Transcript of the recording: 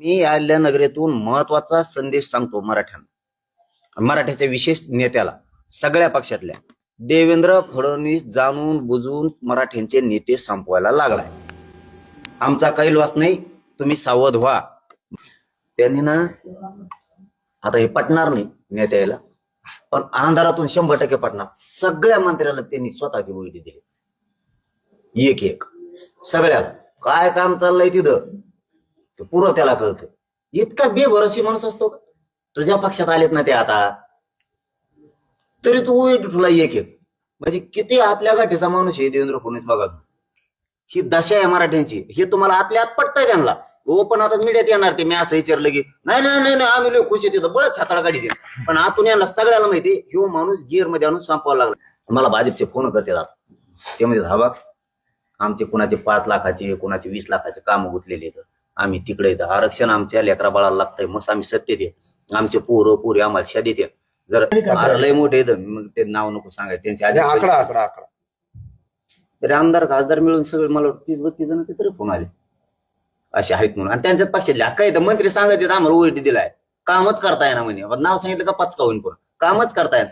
मी आल्या नगरीतून महत्वाचा संदेश सांगतो मराठ्यांना, मराठ्याच्या विशेष नेत्याला, सगळ्या पक्षातल्या. देवेंद्र फडणवीस जाणून बुजून मराठ्यांचे नेते संपवायला लागलाय. आमचा कैलवास नाही, तुम्ही सावध व्हा. त्यांनी ना आता हे पटणार नाही नेत्याला, पण अंधारातून 100% पटणार. सगळ्या मंत्र्याला त्यांनी स्वतःची वैडी दिली, एक एक सगळ्याला. काय काम चाललंय तिथं पुरं त्याला कळतं. इतका बेभरोसी माणूस असतो का? तुझ्या पक्षात आलेत ना ते आता, तरी तू वैडी तुला एक एक. म्हणजे किती आतल्या गाठीचा माणूस आहे देवेंद्र फडणवीस. बघा ही दशा आहे मराठ्यांची. हे तुम्हाला आतल्या आत पटतंय त्यांना. पण आता मीडियात येणार ते, मी असं विचारलं की नाही नाही नाही नाही आम्ही लय खुशी तिथं बळच हाताळा गाडी दे. पण आतून यांना सगळ्याला माहिती ह्यो माणूस गिअर मध्ये आणून संपवायला लागला. मला भाजपचे फोन करते आता, ते म्हणजे हा बघ आमचे कुणाचे 5 लाखाचे कुणाचे 20 लाखाचे काम गुतलेले आहेत, आम्ही तिकडे येतं. आरक्षण आमच्या लेकरा बाळाला लागतंय, मग आम्ही सत्तेत येत. आमचे पोरं पोरी आम्हाला शादीत येत. जर लय मोठे येतं मग ते नाव नको सांगायचं त्यांच्या आधी. आकडा तरी आमदार खासदार मिळून सगळे मला 30-32 जणांचे तरी फोन आले असे आहेत म्हणून. आणि त्यांच्यात पक्षातले काय तर मंत्री सांगत आम्हाला ओळटी दिलाय, कामच करताय ना म्हणे. नाव सांगितलं का 5 का होईन, पण कामच करताय.